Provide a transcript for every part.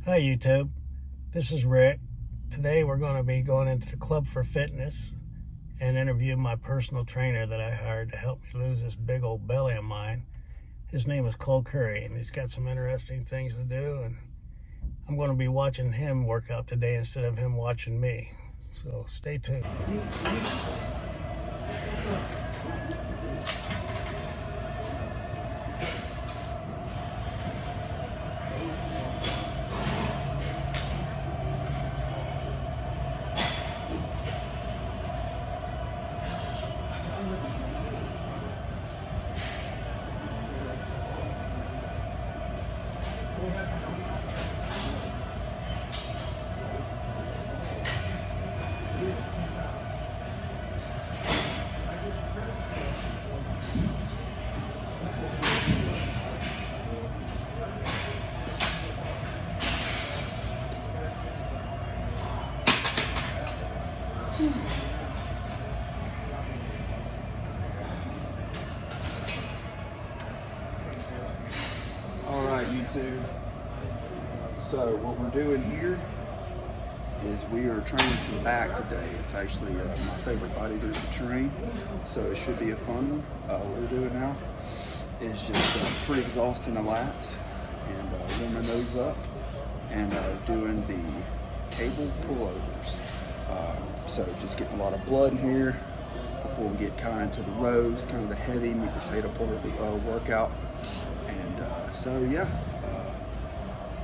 Hi YouTube, this is Rick. Today we're going to be going into the Club for Fitness and interview my personal trainer that I hired to help me lose this big old belly of mine. His name is Cole Curry and he's got some interesting things to do, and I'm going to be watching him work out today instead of him watching me. So stay tuned. Alright, YouTube. So what we're doing here is we are training some back today. It's actually my favorite body group to train, so it should be a fun one. What we're doing now is just pre-exhausting the lats and warming those up and doing the cable pullovers. So just getting a lot of blood in here before we get kind of into the rows, kind of the heavy meat potato part of the workout. And so yeah,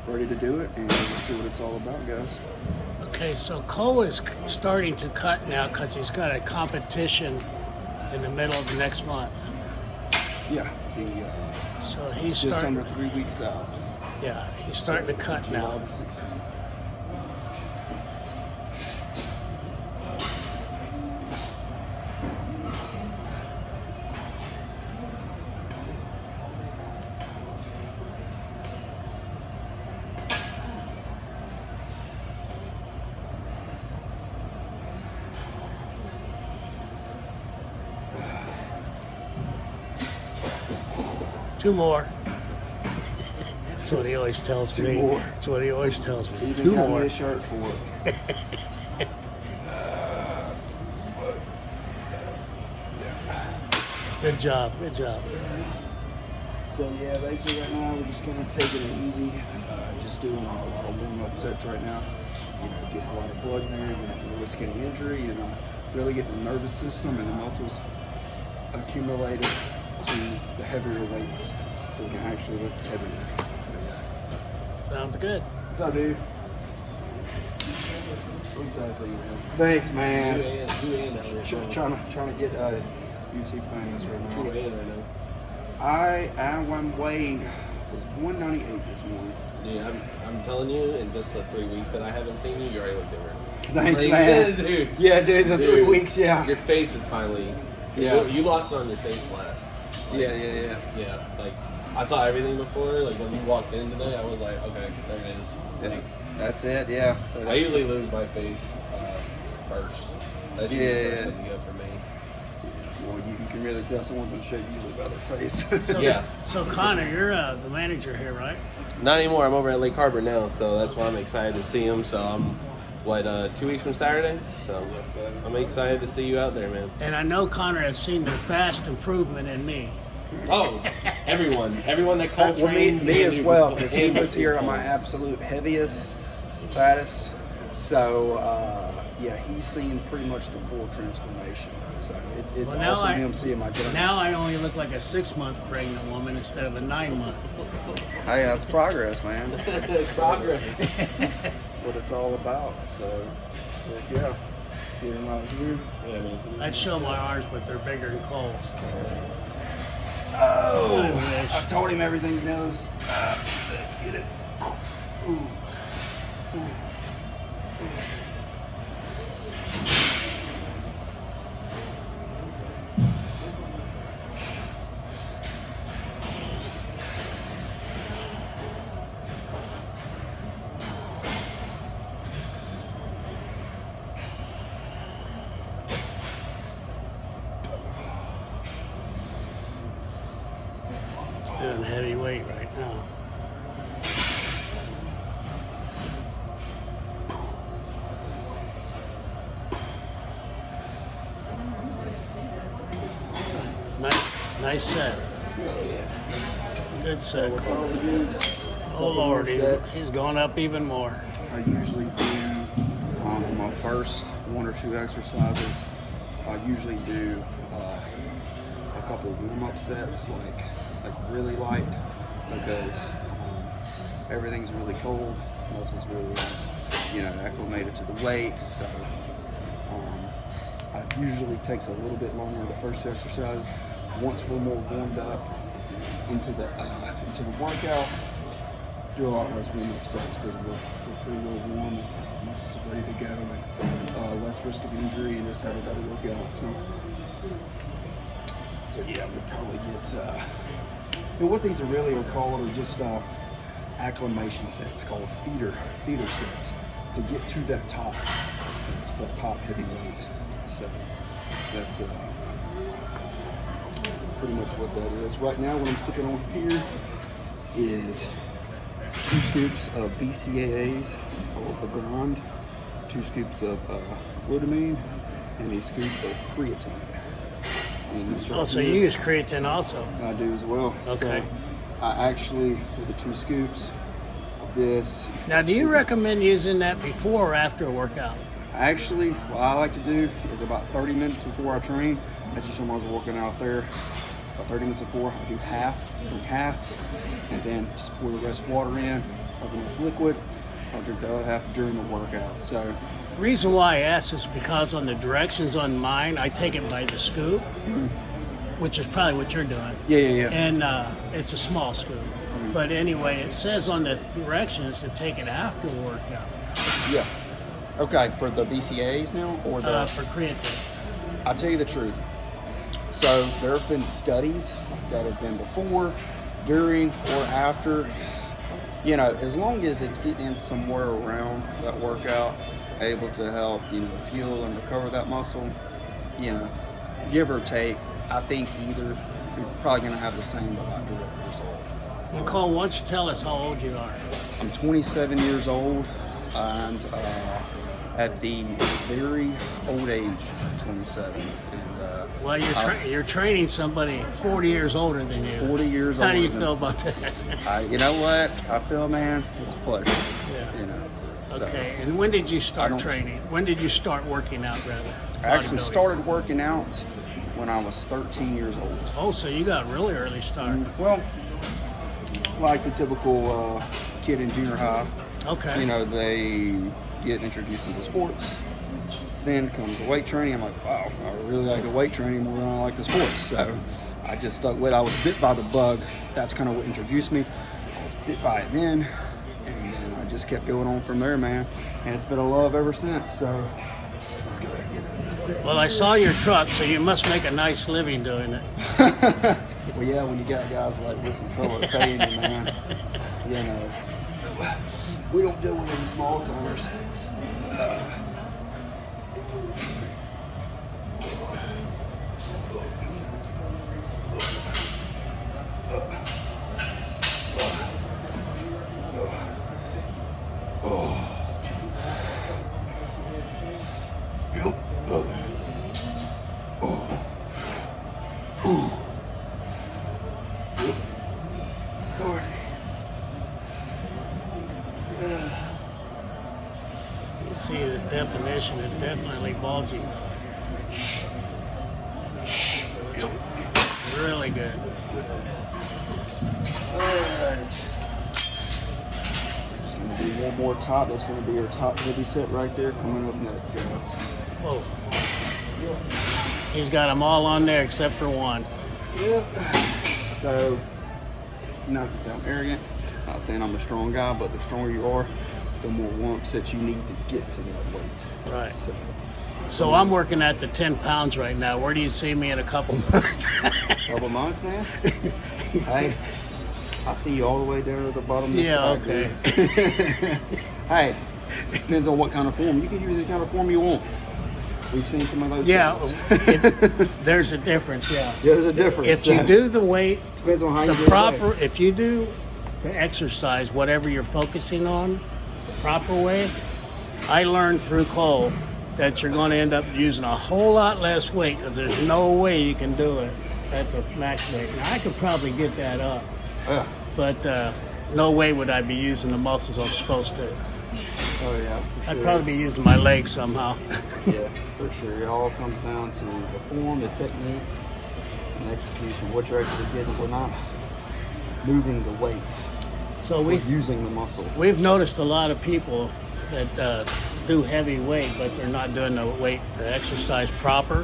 ready to do it and see what it's all about, guys. Okay, so Cole is starting to cut now because he's got a competition in the middle of the next month. Yeah, So he's just starting. under 3 weeks out. Yeah, he's starting to cut July now. the 16th. Two more. That's what he always tells Two me. more. That's what he always tells me. Even Two got more. me a shirt for it. Good job. Good job. So yeah, basically right now we're just kind of taking it easy, just doing a lot of warm-up sets right now. You know, getting a lot of blood in there, you know, risking any injury, you know, really getting the nervous system and the muscles accumulated to the heavier weights, so we can actually lift heavier. So yeah. Sounds good. What's up, dude? I'm excited for you, man. Thanks, man. You and out here. Trying to get YouTube famous right now. True and right now. I weighed was 198 this morning. Yeah, I'm telling you, in just the 3 weeks that I haven't seen you, you already look different. Thanks, Like, man. dude. Yeah, dude, the 3 weeks, yeah. Your face is finally. Yeah. You lost it on your face last. Like, Yeah. Yeah, like I saw everything before. Like when you walked in today, I was like, okay, there it is. Like, That's it, yeah. So I usually lose my face first. That's usually the first Yeah. thing to go for me. Well, you can really tell someone's in shape usually by their face. So, Yeah. So Connor, you're the manager here, right? Not anymore. I'm over at Lake Harbor now, so that's why I'm excited to see him. So I'm, 2 weeks from Saturday? So I'm excited to see you out there, man. And I know Connor has seen the vast improvement in me. Oh, everyone that Cole Well, trains. me as well, because he and was here on my absolute heaviest, fattest. So, yeah, he's seen pretty much the full transformation. So it's Well, now awesome I- him seeing my journey. Now I only look like a 6-month pregnant woman instead of a 9-month. Hey, that's progress, man. progress. That's what it's all about. So, but yeah, get him out here. Yeah, man. I'd show my arms, but they're bigger than Cole's. Oh, I wish. I told him everything he knows. Let's get it. Ooh. Ooh. He's doing heavy weight right now. Nice set. Good set. We'll probably do a Oh couple Lord, more sets. he's going up even more. I usually do on my first 1 or 2 exercises. I usually do a couple warm-up sets, like really light, because everything's really cold. Muscles really, acclimated to the weight. So it usually takes a little bit longer the first exercise. Once we're more warmed up into the workout, do a lot less warm-up sets because we're pretty well warm and muscles are ready to go, and less risk of injury, and just have a better workout. So yeah, we'll probably get. And what these are called are just acclimation sets, called feeder sets, to get to that top heavy weight. So that's pretty much what that is. Right now, what I'm sipping on here is 2 scoops of BCAAs, called the Grand, 2 scoops of glutamine, and a scoop of creatine. And this right So here, you use creatine also? I do as well. Okay. So I actually, with the 2 scoops of this, Now, do you recommend using that before or after a workout? actually, what I like to do is about 30 minutes before I train. That's just when I was working out there. About 30 minutes before, I do drink half, and then just pour the rest water in, have enough liquid. I'll drink the other half during the workout. So, The reason why I ask is because on the directions on mine, I take it by the scoop, which is probably what you're doing. yeah. And it's a small scoop. But anyway, it says on the directions to take it after workout Yeah. Okay, for the BCAAs now, or the? for creatine. I'll tell you the truth. So there have been studies that have been before, during, or after. As long as it's getting in somewhere around that workout, able to help, fuel and recover that muscle, give or take, I think either you're probably going to have the same but not direct result. Nicole, why don't you tell us how old you are? I'm 27 years old, and at the very old age of 27. And Well, you're training somebody 40 years older than you. 40 years How do you older feel about that? you know what? I feel, man, it's a pleasure. Yeah. So Okay, and when did you I start don't- training? When did you start working out, rather? I actually Bodybuilding. started working out when I was 13 years old. Oh, so you got a really early start. Well, like the typical kid in junior high, Okay. they get introduced into sports. Then comes the weight training. I'm like, wow, I really like the weight training more than I like the sports. So I just stuck with it. I was bit by the bug. That's kind of what introduced me. I was bit by it then, and then I just kept going on from there, man. And it's been a love ever since. So let's go ahead and get it. Well, I saw your truck, so you must make a nice living doing it. Well, yeah, when you got guys like Rick and Phillip paying you, man, we don't deal with any small timers. You see his definition is definitely bulgy. Really good. Alright. Just gonna do one more top. That's gonna be our top heavy set right there coming up next, guys. Whoa. He's got them all on there except for one. Yep. So, not to sound arrogant, not saying I'm a strong guy, but the stronger you are, the more lumps that you need to get to that weight. Right. So, So I'm working at the 10 pounds right now. Where do you see me in a couple months? couple months, man. Hey, I see you all the way down to the bottom of the Yeah, stack, okay. dude. Hey, depends on what kind of form. You can use the kind of form you want. We've seen some of those. Yeah, guys. there's a difference, yeah. Yeah, there's a difference. If you do the weight, depends on how the you do proper, it. if you do the exercise, whatever you're focusing on, the proper way, I learned through Cole that you're going to end up using a whole lot less weight because there's no way you can do it at the max weight. Now I could probably get that up, Yeah. but no way would I be using the muscles I'm supposed to. Oh yeah. for I'd sure. probably be using my legs somehow. Yeah, for sure. It all comes down to the form, the technique, and execution. What you're actually getting. We're not moving the weight. So We're we've using the muscle. noticed a lot of people that do heavy weight, but they're not doing the exercise proper,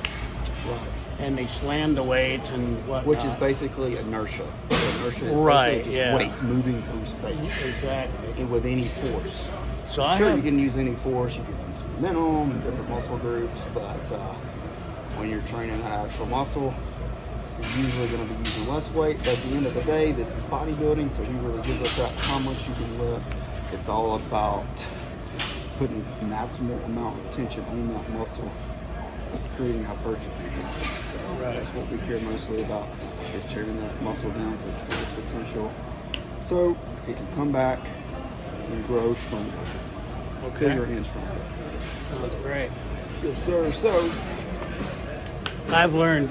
Right. and they slam the weights and whatnot. Which is basically inertia. Inertia is Right, basically just yeah. weights moving through space Exactly. and with any force. So I Sure, have you can use any force, you can use momentum, different muscle groups, but when you're training that actual muscle, you're usually going to be using less weight. But at the end of the day, this is bodybuilding, so we really give us that how much you can lift. It's all about putting an maximal amount of tension on that muscle, creating hypertrophy. So Right. that's what we care mostly about, is tearing that muscle down to its fullest potential, so it can come back and grow stronger, bigger and stronger. Sounds great. Yes, sir. So I've learned.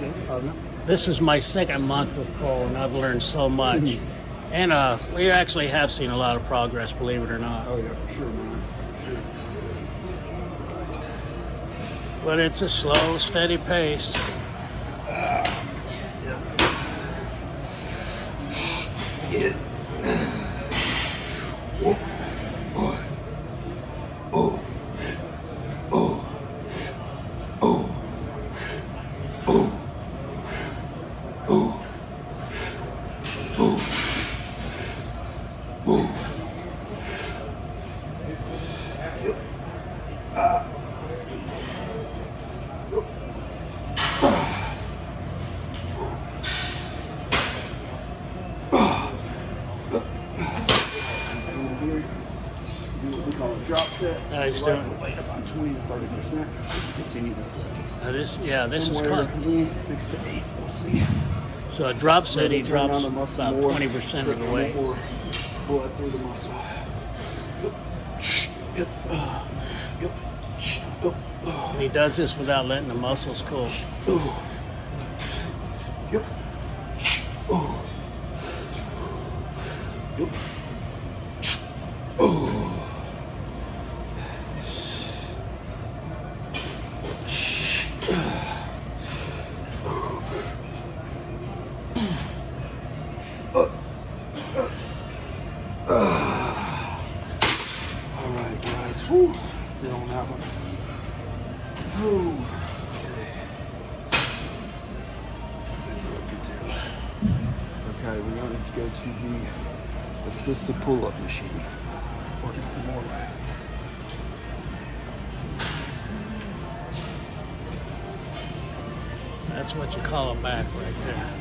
This is my second month with Cole, and I've learned so much. And we actually have seen a lot of progress, believe it or not. oh yeah, for sure, man. But it's a slow, steady pace. Here, do what we call a drop set. Nice Right doing. the weight about 20 to 30%. Continue to set. This is Somewhere called. again, 6 to 8. We'll see. So a drop set, he Turn down drops the muscle about more, 20% of the put weight. more blood through the muscle. Yep. Yep. Yep. And he does this without letting the muscles cool. Yep. Yep. All right, guys. Whew. That's it on that one. Oh. Good deal. Okay, we're going to go to the assisted pull-up machine. Working some more lats. That's what you call a back right there.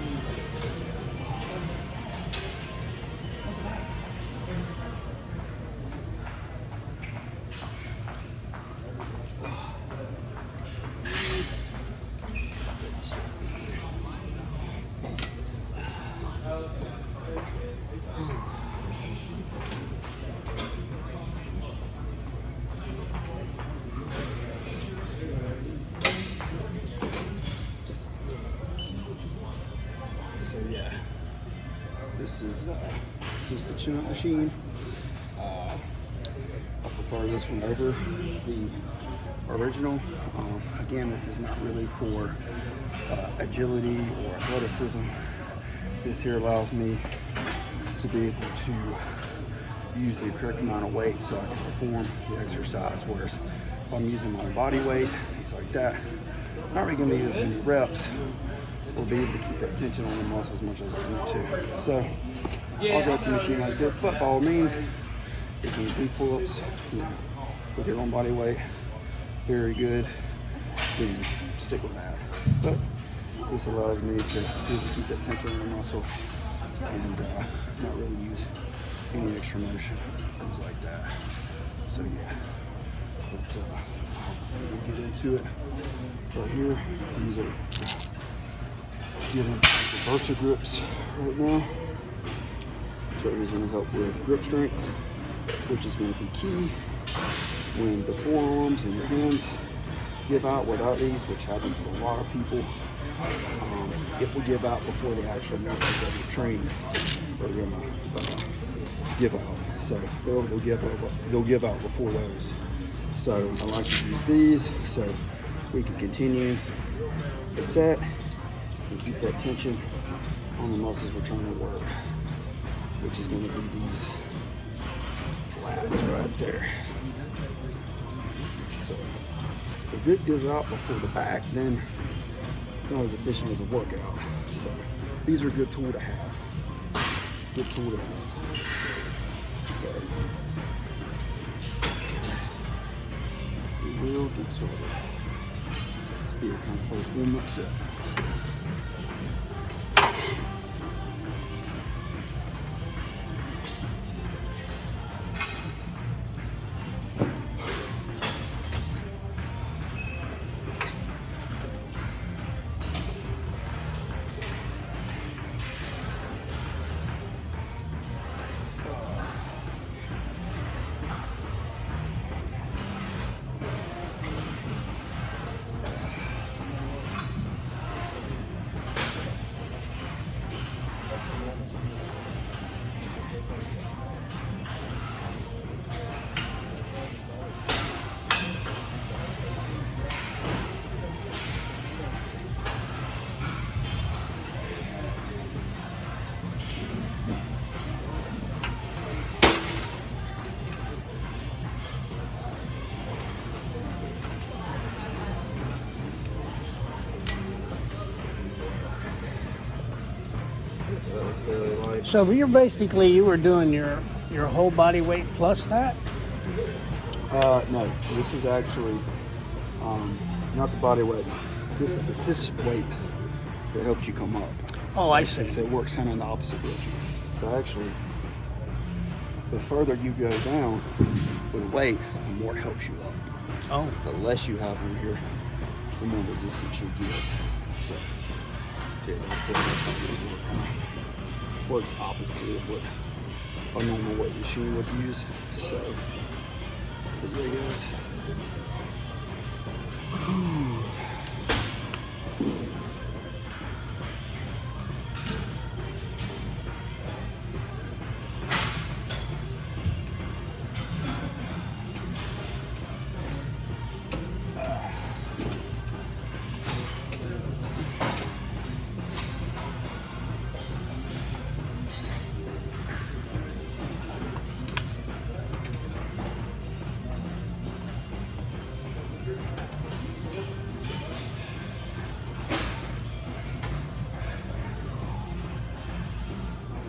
So yeah, this is assisted chin-up machine. I prefer this one over the original. Again, this is not really for agility or athleticism. This here allows me to be able to use the correct amount of weight so I can perform the exercise. Whereas if I'm using my body weight, things like that, I'm not really going to need as many reps or be able to keep that tension on the muscle as much as I want to. So I'll go to a machine like this, but by all means, if you do pull-ups, with your own body weight, very good, then stick with that. But this allows me to really keep that tension on the muscle and not really use any extra motion, things like that. So yeah, but we'll get into it right here. These are getting the Versa grips right now. So it's going to help with grip strength, which is going to be key when the forearms and your hands give out without these, which happens with a lot of people. it will give out before the actual muscles of the training are going to give out. So they'll give out before those. So I like to use these so we can continue the set and keep that tension on the muscles we're trying to work, which is going to be these lats right there. So if the grip gives out before the back, then it's not as efficient as a workout. So these are a good tool to have. Good tool to have. So we will get started. This will be a kind of first warm-up set. So that was fairly light. So you were doing your whole body weight plus that? No, this is actually not the body weight. This is assisted weight that helps you come up. Oh, I see. So it works kind of in the opposite direction. So actually, the further you go down with weight, the more it helps you up. Oh, The less you have in here, the more resistance you get. So, yeah, that's it. That's how this works opposite of what a normal weight machine would use. So, but yeah, guys.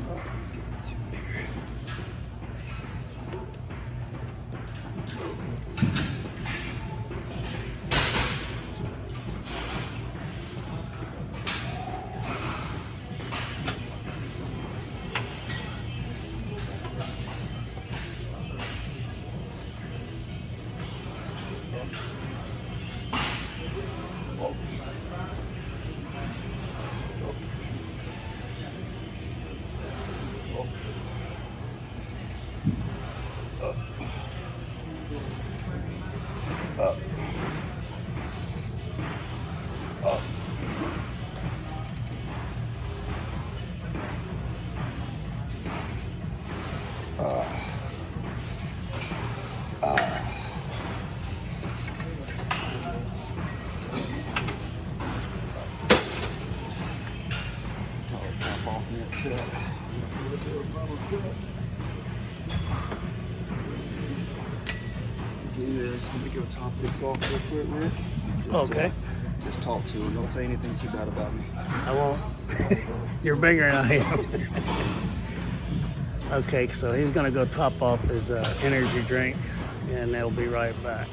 Let's get into it here. Top off in that set. We'll do a final set. Do this. Let me go top this off real quick, Rick. Just, okay. Just talk to him. Don't say anything too bad about me. I won't. You're bigger than I am. Okay, so he's gonna go top off his energy drink, and they'll be right back.